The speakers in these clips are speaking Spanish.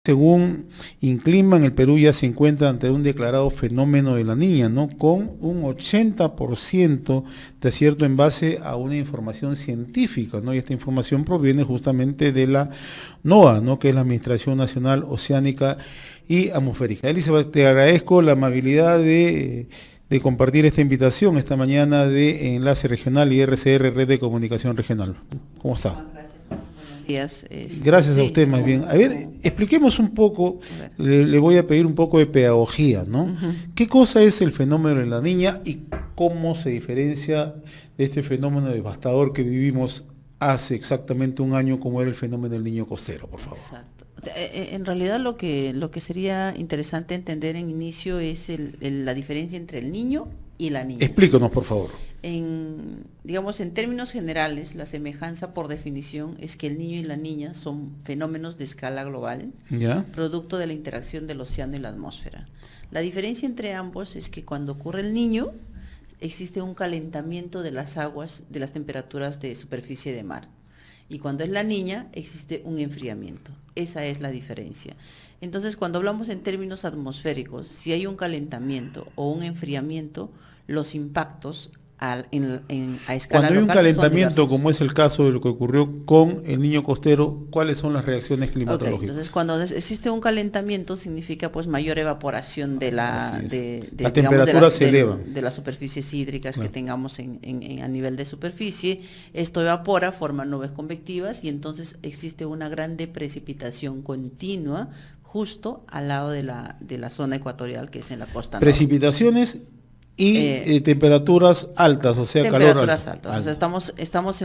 Según Inclima, en el Perú ya se encuentra ante un declarado fenómeno de la niña, ¿no? Con un 80% de acierto en base a una información científica, ¿no? Y esta información proviene justamente de la NOAA, ¿no? Que es la Administración Nacional Oceánica y Atmosférica. Elizabeth, te agradezco la amabilidad de compartir esta invitación esta mañana de Enlace Regional y RCR, Red de Comunicación Regional. ¿Cómo está? Días. Gracias a usted, más bien. A ver, expliquemos un poco, le voy a pedir un poco de pedagogía, ¿no? ¿Qué cosa es el fenómeno de la niña y cómo se diferencia de este fenómeno devastador que vivimos hace exactamente un año, como era el fenómeno del niño costero, por favor? Exacto. En realidad lo que sería interesante entender en inicio es la diferencia entre el niño y la niña. Explícanos, por favor. Digamos, en términos generales, la semejanza por definición es que el niño y la niña son fenómenos de escala global, ¿Ya? Producto de la interacción del océano y la atmósfera. La diferencia entre ambos es que cuando ocurre el niño, existe un calentamiento de las aguas, de las temperaturas de superficie de mar. Y cuando es la niña, existe un enfriamiento. Esa es la diferencia. Entonces, cuando hablamos en términos atmosféricos, si hay un calentamiento o un enfriamiento, los impactos a escala Cuando hay un local calentamiento, como es el caso de lo que ocurrió con el niño costero, ¿cuáles son las reacciones climatológicas? Okay, entonces, cuando existe un calentamiento, significa pues mayor evaporación de las temperaturas se elevan. De las superficies hídricas, claro, que tengamos a nivel de superficie. Esto evapora, forma nubes convectivas y entonces existe una grande precipitación continua justo al lado de la zona ecuatorial, que es en la costa norte. Precipitaciones y temperaturas altas, o sea, temperaturas calor altas. O sea, estamos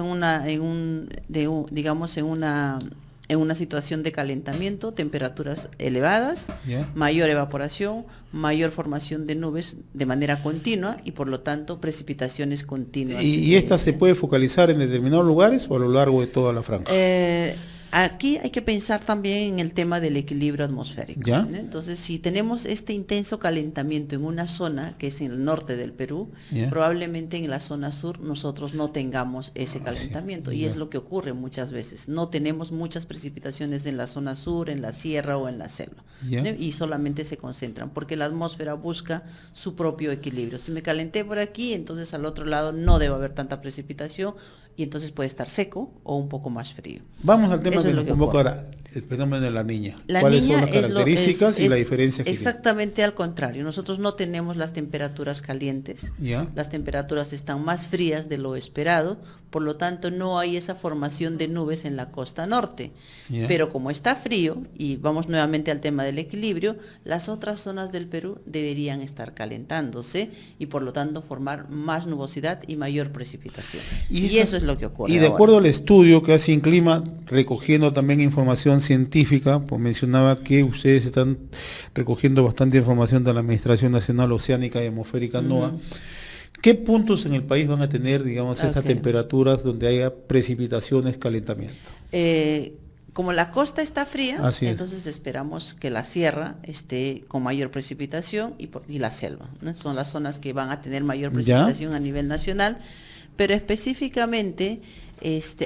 en una situación de calentamiento, temperaturas elevadas, ¿Ya? Mayor evaporación, mayor formación de nubes de manera continua y por lo tanto precipitaciones continuas. ¿Y esta se puede focalizar en determinados lugares o a lo largo de toda la franja? Aquí hay que pensar también en el tema del equilibrio atmosférico. ¿Ya? Entonces, si tenemos este intenso calentamiento en una zona, que es en el norte del Perú, ¿Ya? probablemente en la zona sur nosotros no tengamos ese calentamiento. Sí. Y ¿Ya? es lo que ocurre muchas veces. No tenemos muchas precipitaciones en la zona sur, en la sierra o en la selva. ¿Ya? Y solamente se concentran, porque la atmósfera busca su propio equilibrio. Si me calenté por aquí, entonces al otro lado no debe haber tanta precipitación, y entonces puede estar seco o un poco más frío. Vamos al tema Eso que es nos lo que convoca ocurre. ahora, el fenómeno de la niña. La ¿Cuáles niña son las características y la diferencia que exactamente al contrario. Nosotros no tenemos las temperaturas calientes. ¿Ya? Las temperaturas están más frías de lo esperado, por lo tanto no hay esa formación de nubes en la costa norte. ¿Ya? Pero como está frío, y vamos nuevamente al tema del equilibrio, las otras zonas del Perú deberían estar calentándose y por lo tanto formar más nubosidad y mayor precipitación. Y eso es lo que ocurre. Y de acuerdo al estudio que hace Inclima, recogiendo también información científica, pues mencionaba que ustedes están recogiendo bastante información de la Administración Nacional Oceánica y Atmosférica, NOAA. ¿Qué puntos en el país van a tener, digamos, esas temperaturas donde haya precipitaciones, calentamiento? Como la costa está fría, entonces es. Esperamos que la sierra esté con mayor precipitación y la selva, ¿no? Son las zonas que van a tener mayor precipitación a nivel nacional, pero específicamente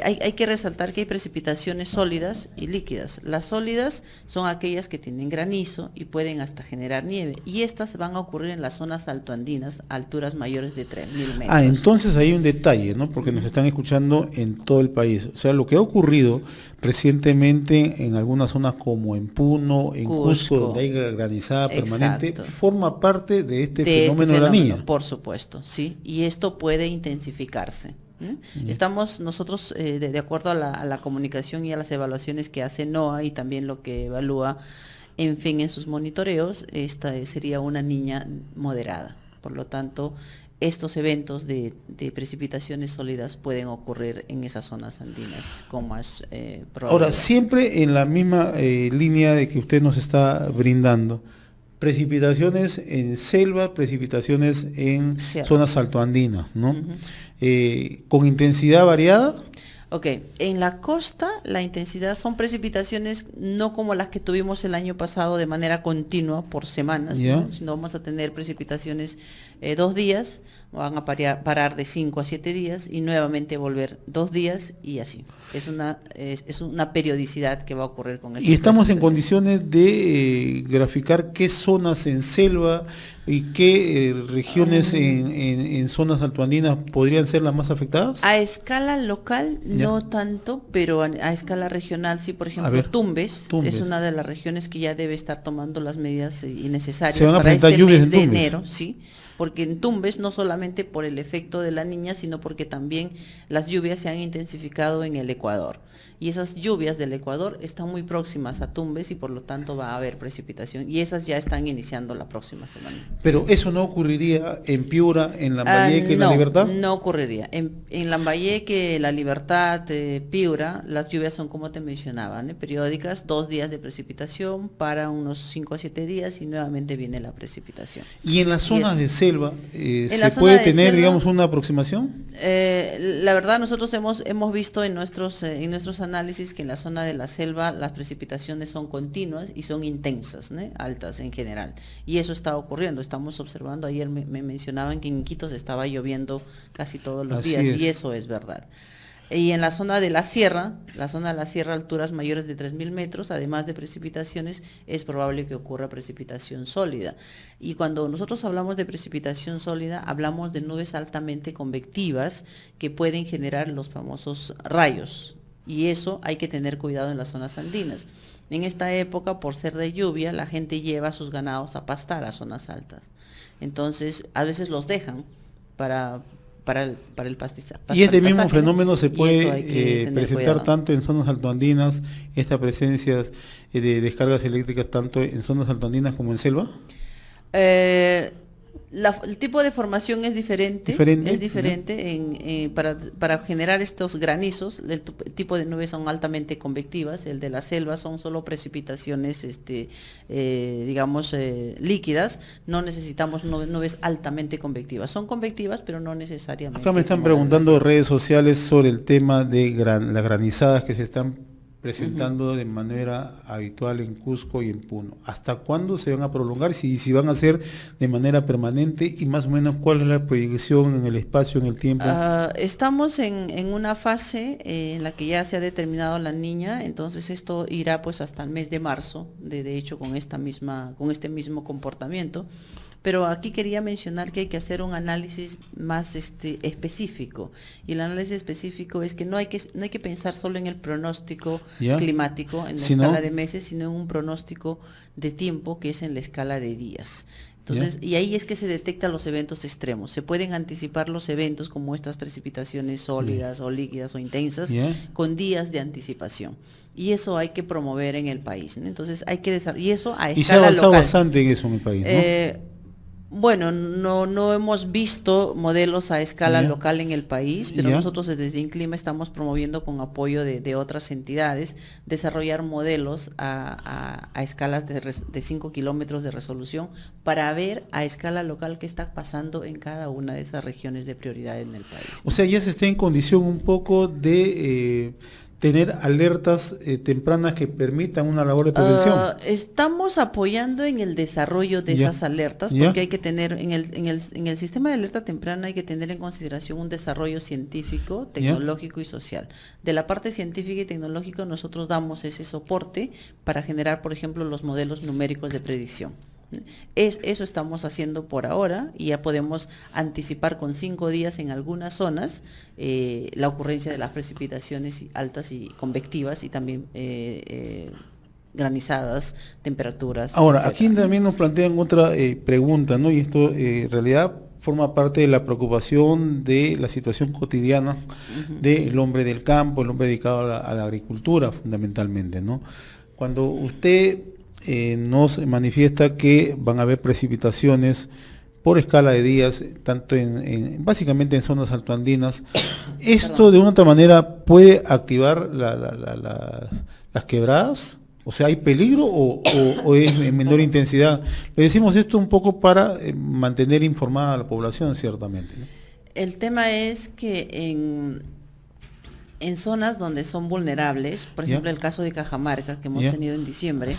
hay que resaltar que hay precipitaciones sólidas y líquidas. Las sólidas son aquellas que tienen granizo y pueden hasta generar nieve, y estas van a ocurrir en las zonas altoandinas, alturas mayores de 3.000 metros. Entonces hay un detalle, ¿no? Porque nos están escuchando en todo el país. O sea, lo que ha ocurrido recientemente en algunas zonas como en Puno, en Cusco, donde hay granizada permanente, forma parte de este fenómeno de la niña. Por supuesto, sí, y esto puede intensificarse. Estamos nosotros, de acuerdo a la comunicación y a las evaluaciones que hace NOAA y también lo que evalúa, en fin, en sus monitoreos, esta sería una niña moderada. Por lo tanto, estos eventos de precipitaciones sólidas pueden ocurrir en esas zonas andinas con más probabilidad. Ahora, siempre en la misma línea de que usted nos está brindando, precipitaciones en selva, precipitaciones en zonas altoandinas, ¿no? ¿Con intensidad variada? Ok, en la costa la intensidad son precipitaciones no como las que tuvimos el año pasado de manera continua por semanas, ¿Ya? ¿no? Sino vamos a tener precipitaciones 2 días, van a parar de 5 a 7 días y nuevamente volver 2 días y así. Es una periodicidad que va a ocurrir con estas Y estamos en precipitaciones. condiciones de graficar qué zonas en selva y qué regiones en zonas altoandinas podrían ser las más afectadas. A escala local Ya. no tanto, pero a escala regional sí. Por A ejemplo, ver, Tumbes Tumbes. es una de las regiones que ya debe estar tomando las medidas necesarias ¿Se van a para presentar este lluvias mes en de Tumbes? enero, sí, porque en Tumbes no solamente por el efecto de la niña, sino porque también las lluvias se han intensificado en el Ecuador. Y esas lluvias del Ecuador están muy próximas a Tumbes y por lo tanto va a haber precipitación. Y esas ya están iniciando la próxima semana. Pero eso no ocurriría en Piura, en Lambayeque, en La No, Libertad. no ocurriría. En Lambayeque, La Libertad, Piura, las lluvias son como te mencionaba, ¿no? Periódicas, 2 días de precipitación para unos 5 a 7 días y nuevamente viene la precipitación. Y en las zonas eso. de selva, la ¿se zona puede de tener, selva, digamos, una aproximación? La verdad nosotros hemos visto en nuestros análisis que en la zona de la selva las precipitaciones son continuas y son intensas, ¿no? Altas en general. Y eso está ocurriendo, estamos observando, ayer me mencionaban que en Iquitos estaba lloviendo casi todos los Así días es. y eso es verdad. Y en la zona de la sierra, alturas mayores de 3.000 metros, además de precipitaciones, es probable que ocurra precipitación sólida. Y cuando nosotros hablamos de precipitación sólida, hablamos de nubes altamente convectivas que pueden generar los famosos rayos. Y eso hay que tener cuidado en las zonas andinas. En esta época, por ser de lluvia, la gente lleva a sus ganados a pastar a zonas altas. Entonces, a veces los dejan para el pastizaje. Y este mismo fenómeno se Y eso puede hay que tener presentar cuidado. tanto en zonas altoandinas, estas presencias de descargas eléctricas tanto en zonas altoandinas como en selva. El tipo de formación es diferente, para generar estos granizos. El tipo de nubes son altamente convectivas, el de la selva son solo precipitaciones líquidas. No necesitamos nubes altamente convectivas, son convectivas pero no necesariamente. Acá me están como las de la preguntando selva. redes sociales sobre el tema de las granizadas que se están presentando de manera habitual en Cusco y en Puno. ¿Hasta cuándo se van a prolongar? Si van a ser de manera permanente y más o menos cuál es la proyección en el espacio, en el tiempo. Estamos en una fase en la que ya se ha determinado la niña, entonces esto irá pues hasta el mes de marzo, de hecho con este mismo comportamiento. Pero aquí quería mencionar que hay que hacer un análisis más específico. Y el análisis específico es que no hay que pensar solo en el pronóstico climático, en la escala de meses, sino en un pronóstico de tiempo que es en la escala de días. Entonces, y ahí es que se detectan los eventos extremos. Se pueden anticipar los eventos como estas precipitaciones sólidas o líquidas o intensas con días de anticipación. Y eso hay que promover en el país, ¿no? Entonces hay que desarrollar, y eso a escala local. Y se ha avanzado bastante en eso en el país, ¿no? Bueno, no hemos visto modelos a escala local en el país, pero nosotros desde INCLIMA estamos promoviendo con apoyo de otras entidades desarrollar modelos a escalas de 5 kilómetros de resolución para ver a escala local qué está pasando en cada una de esas regiones de prioridad en el país, ¿no? O sea, ya se está en condición un poco de tener alertas tempranas que permitan una labor de prevención. Estamos apoyando en el desarrollo de esas alertas, porque hay que tener, en el sistema de alerta temprana hay que tener en consideración un desarrollo científico, tecnológico y social. De la parte científica y tecnológica nosotros damos ese soporte para generar, por ejemplo, los modelos numéricos de predicción. Eso estamos haciendo por ahora y ya podemos anticipar con 5 días en algunas zonas la ocurrencia de las precipitaciones altas y convectivas y también granizadas, temperaturas. Ahora, etcétera. aquí también nos plantean otra pregunta, ¿no? Y esto en realidad forma parte de la preocupación de la situación cotidiana del hombre del campo, el hombre dedicado a la agricultura fundamentalmente, ¿no? Cuando usted nos manifiesta que van a haber precipitaciones por escala de días, tanto básicamente en zonas altoandinas, ¿esto de una otra manera puede activar las quebradas? O sea, ¿hay peligro o es en menor intensidad? Le decimos esto un poco para mantener informada a la población, ciertamente, ¿no? El tema es que En zonas donde son vulnerables, por ejemplo el caso de Cajamarca que hemos tenido en diciembre,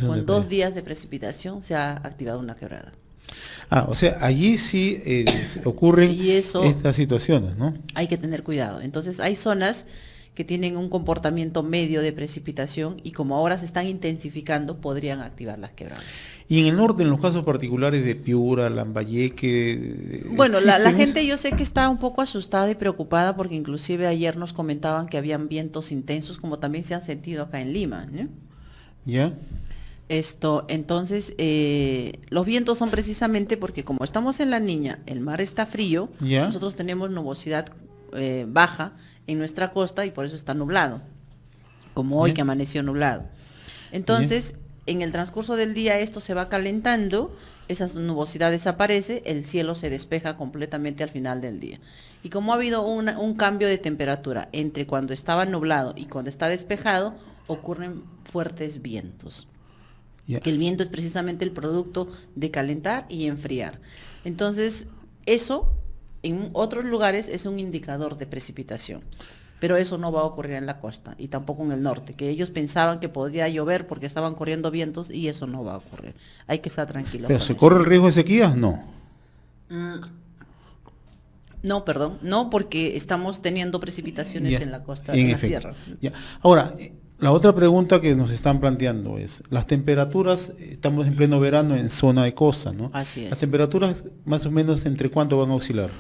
con 2 días de precipitación se ha activado una quebrada. O sea, allí sí ocurren estas situaciones, ¿no? Hay que tener cuidado. Entonces hay zonas que tienen un comportamiento medio de precipitación y como ahora se están intensificando, podrían activar las quebradas. Y en el norte, en los casos particulares de Piura, Lambayeque... Bueno, la gente yo sé que está un poco asustada y preocupada porque inclusive ayer nos comentaban que habían vientos intensos, como también se han sentido acá en Lima, ¿no? ¿Ya? Entonces, los vientos son precisamente porque como estamos en La Niña, el mar está frío, nosotros tenemos nubosidad baja en nuestra costa y por eso está nublado, como hoy que amaneció nublado. Entonces, en el transcurso del día esto se va calentando, esa nubosidad desaparece, el cielo se despeja completamente al final del día. Y como ha habido un cambio de temperatura entre cuando estaba nublado y cuando está despejado, ocurren fuertes vientos. Que el viento es precisamente el producto de calentar y enfriar. Entonces, eso en otros lugares es un indicador de precipitación, pero eso no va a ocurrir en la costa y tampoco en el norte, que ellos pensaban que podría llover porque estaban corriendo vientos y eso no va a ocurrir. Hay que estar tranquilos. ¿Pero se corre el riesgo de sequías? No. No, perdón, no, porque estamos teniendo precipitaciones en la costa, en la sierra. Ahora, la otra pregunta que nos están planteando es, las temperaturas, estamos en pleno verano en zona de costa, ¿no? Así es. Las temperaturas más o menos ¿entre cuánto van a oscilar?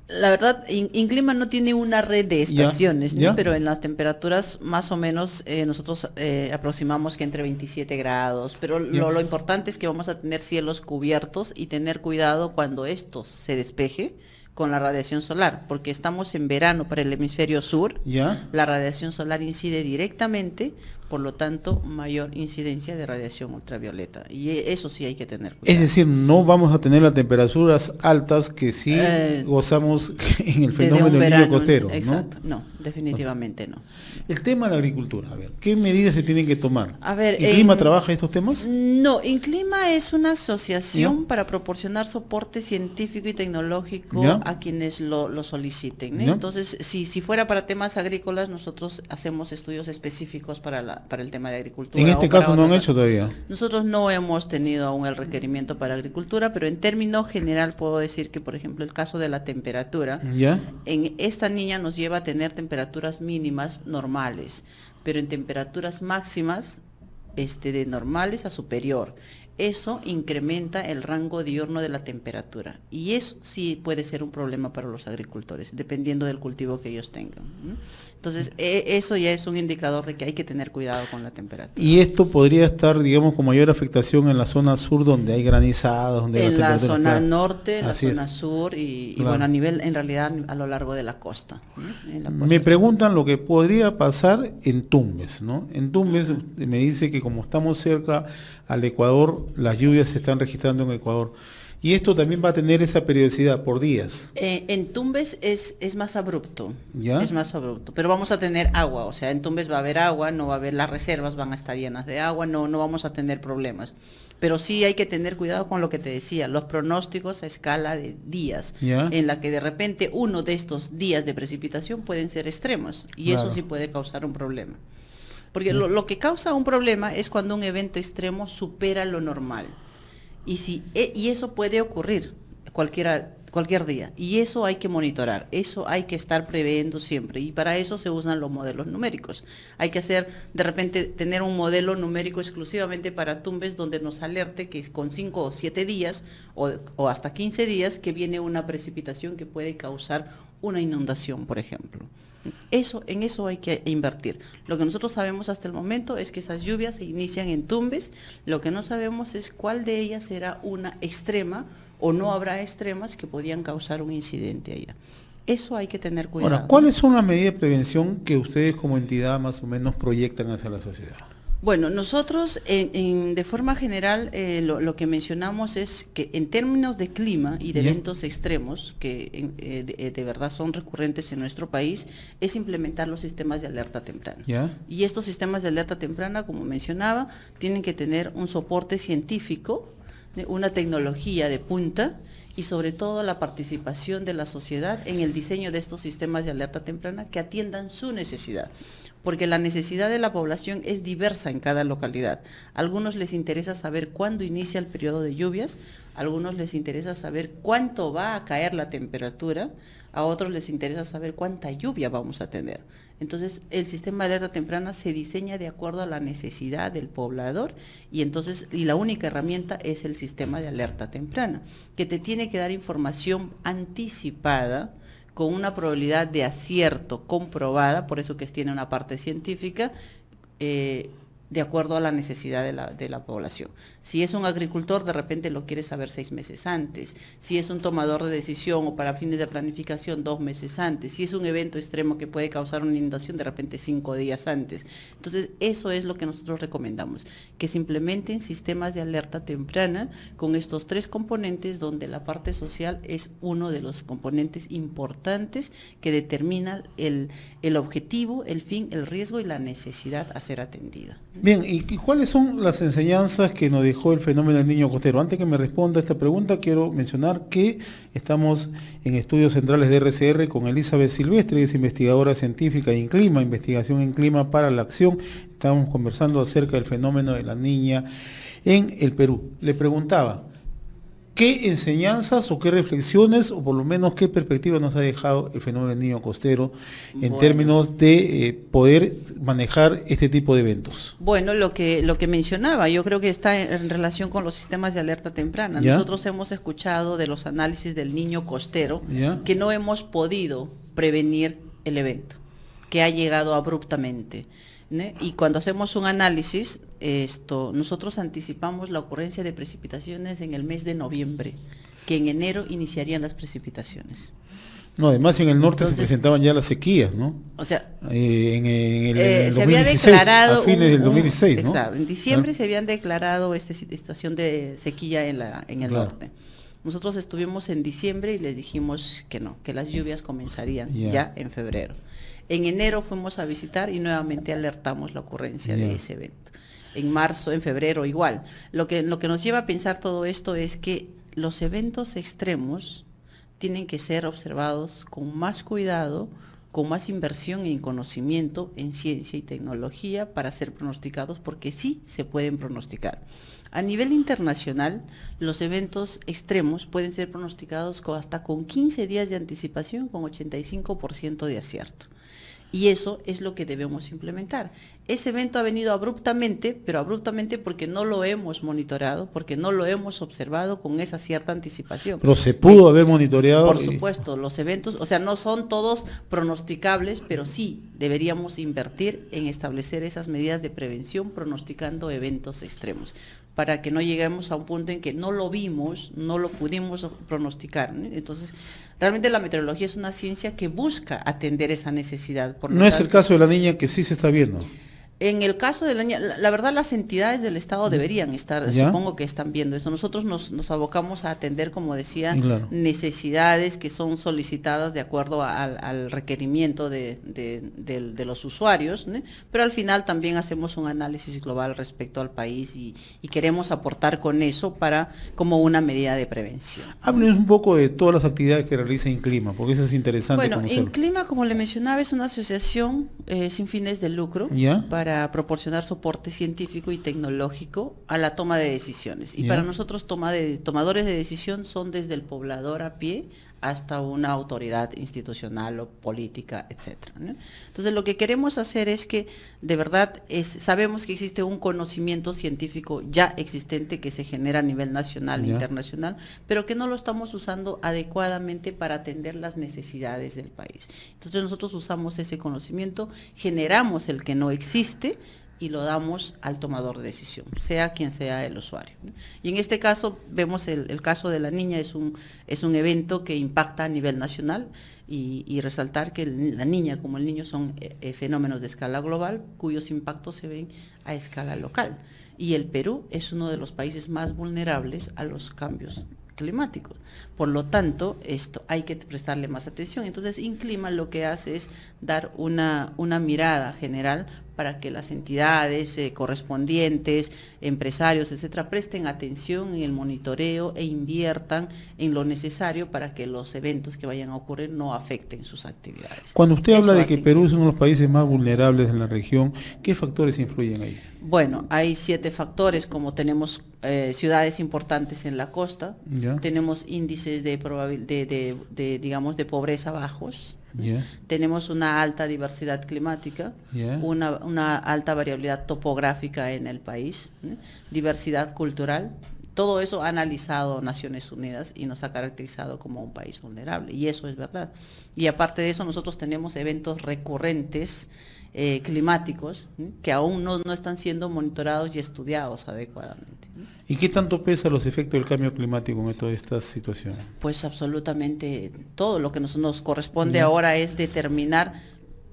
La verdad, Inclima no tiene una red de estaciones, ¿no? Pero en las temperaturas más o menos nosotros aproximamos que entre 27 grados, pero lo importante es que vamos a tener cielos cubiertos y tener cuidado cuando esto se despeje con la radiación solar, porque estamos en verano para el hemisferio sur, la radiación solar incide directamente, por lo tanto, mayor incidencia de radiación ultravioleta, y eso sí hay que tener cuidado. Es decir, no vamos a tener las temperaturas altas que sí gozamos en el fenómeno del niño costero, ¿no? Exacto, no, definitivamente no. El tema de la agricultura, a ver, ¿qué medidas se tienen que tomar? A ver, ¿Inclima trabaja estos temas? No, Inclima es una asociación para proporcionar soporte científico y tecnológico a quienes lo soliciten, ¿no? Entonces, si fuera para temas agrícolas, nosotros hacemos estudios específicos para el tema de agricultura. En este caso no han hecho todavía. Nosotros no hemos tenido aún el requerimiento para agricultura, pero en término general puedo decir que, por ejemplo, el caso de la temperatura, en esta niña nos lleva a tener temperaturas mínimas normales, pero en temperaturas máximas de normales a superior. Eso incrementa el rango diurno de la temperatura y eso sí puede ser un problema para los agricultores, dependiendo del cultivo que ellos tengan. Entonces, eso ya es un indicador de que hay que tener cuidado con la temperatura. ¿Y esto podría estar, digamos, con mayor afectación en la zona sur donde hay granizadas? Donde en la zona norte, en la zona sur y bueno, a nivel, en realidad, a lo largo de la costa. Me preguntan lo que podría pasar en Tumbes, ¿no? En Tumbes me dice que como estamos cerca al Ecuador, las lluvias se están registrando en Ecuador. Y esto también va a tener esa periodicidad por días. En Tumbes es más abrupto, es más abrupto, pero vamos a tener agua, o sea, en Tumbes va a haber agua, no va a haber, las reservas van a estar llenas de agua, no vamos a tener problemas. Pero sí hay que tener cuidado con lo que te decía, los pronósticos a escala de días, en la que de repente uno de estos días de precipitación pueden ser extremos, y eso sí puede causar un problema. Porque lo que causa un problema es cuando un evento extremo supera lo normal. Y eso puede ocurrir cualquier día, y eso hay que monitorar, eso hay que estar previendo siempre, y para eso se usan los modelos numéricos. Hay que de repente, tener un modelo numérico exclusivamente para Tumbes donde nos alerte que con 5 o 7 días o hasta 15 días que viene una precipitación que puede causar una inundación, por ejemplo. En eso hay que invertir. Lo que nosotros sabemos hasta el momento es que esas lluvias se inician en Tumbes, lo que no sabemos es cuál de ellas será una extrema o no habrá extremas que podrían causar un incidente allá. Eso hay que tener cuidado. Ahora, ¿cuáles son las medidas de prevención que ustedes como entidad más o menos proyectan hacia la sociedad? Bueno, nosotros de forma general lo que mencionamos es que en términos de clima y de eventos extremos, que de verdad son recurrentes en nuestro país, es implementar los sistemas de alerta temprana. Y estos sistemas de alerta temprana, como mencionaba, tienen que tener un soporte científico, una tecnología de punta y sobre todo la participación de la sociedad en el diseño de estos sistemas de alerta temprana que atiendan su necesidad, porque la necesidad de la población es diversa en cada localidad. A algunos les interesa saber cuándo inicia el periodo de lluvias, a algunos les interesa saber cuánto va a caer la temperatura, a otros les interesa saber cuánta lluvia vamos a tener. Entonces, el sistema de alerta temprana se diseña de acuerdo a la necesidad del poblador y la única herramienta es el sistema de alerta temprana, que te tiene que dar información anticipada con una probabilidad de acierto comprobada, por eso que tiene una parte científica, de acuerdo a la necesidad de la población. Si es un agricultor, de repente lo quiere saber 6 meses antes. Si es un tomador de decisión o para fines de planificación, 2 meses antes. Si es un evento extremo que puede causar una inundación, de repente 5 días antes. Entonces, eso es lo que nosotros recomendamos, que se implementen sistemas de alerta temprana con estos 3 componentes, donde la parte social es uno de los componentes importantes que determina el objetivo, el fin, el riesgo y la necesidad a ser atendida. Bien, ¿y cuáles son las enseñanzas que nos dejó el fenómeno del niño costero? Antes que me responda esta pregunta, quiero mencionar que estamos en estudios centrales de RCR con Elizabeth Silvestre, que es investigadora científica en clima, investigación en clima para la acción. Estamos conversando acerca del fenómeno de la niña en el Perú. Le preguntaba, ¿qué enseñanzas o qué reflexiones, o por lo menos qué perspectiva nos ha dejado el fenómeno del niño costero en términos de poder manejar este tipo de eventos? Bueno, lo que mencionaba, yo creo que está en relación con los sistemas de alerta temprana. ¿Ya? Nosotros hemos escuchado de los análisis del niño costero, ¿Ya? que no hemos podido prevenir el evento, que ha llegado abruptamente, ¿no? Y cuando hacemos un análisis, nosotros anticipamos la ocurrencia de precipitaciones en el mes de noviembre, que en enero iniciarían las precipitaciones. No, además en el norte Entonces, se presentaban ya las sequías, ¿no? O sea, En el se había 2016, declarado a fines del 2016, ¿no? Exacto, en diciembre ¿Ah? se habían declarado esta situación de sequía en el Claro. norte. Nosotros estuvimos en diciembre y les dijimos que no, que las lluvias comenzarían Ya. ya en febrero. En enero fuimos a visitar y nuevamente alertamos la ocurrencia Ya. de ese evento. En marzo, en febrero igual. Lo que nos lleva a pensar todo esto es que los eventos extremos tienen que ser observados con más cuidado, con más inversión en conocimiento, en ciencia y tecnología para ser pronosticados, porque sí se pueden pronosticar. A nivel internacional, los eventos extremos pueden ser pronosticados hasta con 15 días de anticipación, con 85% de acierto. Y eso es lo que debemos implementar. Ese evento ha venido abruptamente, pero abruptamente porque no lo hemos monitoreado, porque no lo hemos observado con esa cierta anticipación. Pero se pudo haber monitoreado. Por supuesto, los eventos, o sea, no son todos pronosticables, pero sí deberíamos invertir en establecer esas medidas de prevención pronosticando eventos extremos, para que no lleguemos a un punto en que no lo vimos, no lo pudimos pronosticar, ¿no? Entonces, realmente la meteorología es una ciencia que busca atender esa necesidad. No es el caso de la niña, que sí se está viendo. En el caso de la verdad, las entidades del Estado deberían estar, ¿Ya? supongo que están viendo eso. Nosotros nos abocamos a atender, como decía, Claro. necesidades que son solicitadas de acuerdo al requerimiento de los usuarios, ¿no? Pero al final también hacemos un análisis global respecto al país y queremos aportar con eso como una medida de prevención. Háblenos un poco de todas las actividades que realiza INCLIMA, porque eso es interesante Bueno, conocerlo. INCLIMA, como le mencionaba, es una asociación sin fines de lucro, ¿Ya? para proporcionar soporte científico y tecnológico a la toma de decisiones. Y Ya. para nosotros tomadores de decisión son desde el poblador a pie hasta una autoridad institucional o política, etcétera, ¿no? Entonces, lo que queremos hacer es que, de verdad, sabemos que existe un conocimiento científico ya existente que se genera a nivel nacional e Ya. internacional, pero que no lo estamos usando adecuadamente para atender las necesidades del país. Entonces, nosotros usamos ese conocimiento, generamos el que no existe y lo damos al tomador de decisión, sea quien sea el usuario, ¿no? Y en este caso vemos el caso de la niña, es un evento que impacta a nivel nacional y resaltar que la niña como el niño son fenómenos de escala global cuyos impactos se ven a escala local. Y el Perú es uno de los países más vulnerables a los cambios climáticos. Por lo tanto, esto hay que prestarle más atención. Entonces, INCLIMA lo que hace es dar una mirada general para que las entidades correspondientes, empresarios, etcétera, presten atención en el monitoreo e inviertan en lo necesario para que los eventos que vayan a ocurrir no afecten sus actividades. Cuando usted habla Eso de que hace Perú es uno de los países más vulnerables en la región, ¿qué factores influyen ahí? Bueno, hay 7 factores, como tenemos ciudades importantes en la costa, ¿Ya? tenemos índices digamos, de pobreza bajos, ¿Ya? tenemos una alta diversidad climática, ¿Ya? una alta variabilidad topográfica en el país, diversidad cultural. Todo eso ha analizado Naciones Unidas y nos ha caracterizado como un país vulnerable, y eso es verdad. Y aparte de eso, nosotros tenemos eventos recurrentes climáticos que aún no están siendo monitorados y estudiados adecuadamente. ¿Y qué tanto pesa los efectos del cambio climático en todas estas situaciones? Pues absolutamente todo. Lo que nos corresponde ¿Ya? ahora es determinar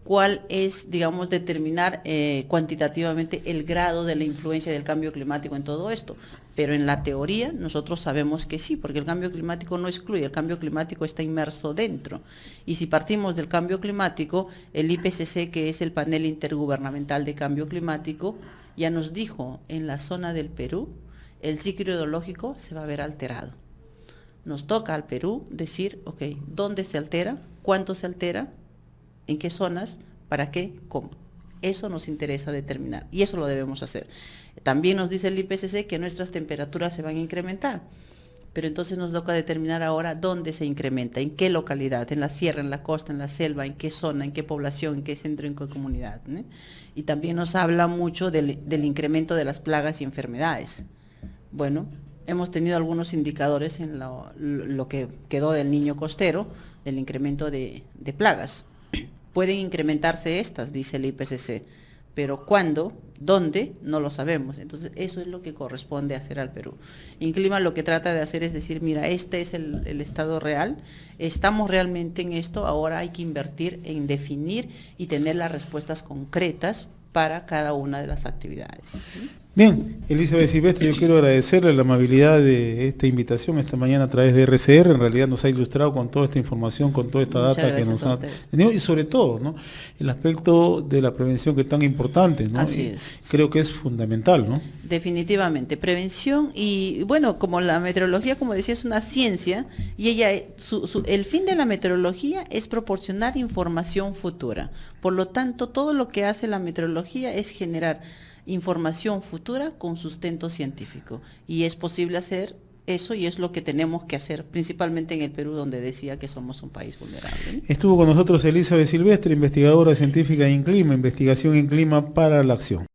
cuál es, digamos, determinar cuantitativamente el grado de la influencia del cambio climático en todo esto. Pero en la teoría nosotros sabemos que sí, porque el cambio climático no excluye, el cambio climático está inmerso dentro. Y si partimos del cambio climático, el IPCC, que es el panel intergubernamental de cambio climático, ya nos dijo, en la zona del Perú, el ciclo hidrológico se va a ver alterado. Nos toca al Perú decir, ok, ¿dónde se altera? ¿Cuánto se altera? ¿En qué zonas? ¿Para qué? ¿Cómo? Eso nos interesa determinar y eso lo debemos hacer. También nos dice el IPCC que nuestras temperaturas se van a incrementar, pero entonces nos toca determinar ahora dónde se incrementa, en qué localidad, en la sierra, en la costa, en la selva, en qué zona, en qué población, en qué centro, en qué comunidad, ¿no? Y también nos habla mucho del incremento de las plagas y enfermedades. Bueno, hemos tenido algunos indicadores en lo que quedó del niño costero, del incremento de plagas. Pueden incrementarse estas, dice el IPCC, pero ¿cuándo? ¿Dónde? No lo sabemos. Entonces, eso es lo que corresponde hacer al Perú. INCLIMA lo que trata de hacer es decir, mira, este es el estado real, estamos realmente en esto, ahora hay que invertir en definir y tener las respuestas concretas para cada una de las actividades. Bien, Elizabeth Silvestre, yo quiero agradecerle la amabilidad de esta invitación esta mañana a través de RCR. En realidad nos ha ilustrado con toda esta información, con toda esta data que nos ha tenido, y sobre todo, ¿no?, el aspecto de la prevención, que es tan importante, ¿no? Así es. Creo que es fundamental, ¿no? Definitivamente, prevención. Y bueno, como la meteorología, como decía, es una ciencia, y el fin de la meteorología es proporcionar información futura. Por lo tanto, todo lo que hace la meteorología es generar información futura con sustento científico, y es posible hacer eso, y es lo que tenemos que hacer, principalmente en el Perú, donde decía que somos un país vulnerable, ¿no? Estuvo con nosotros Elizabeth Silvestre, investigadora científica en clima, investigación en clima para la acción.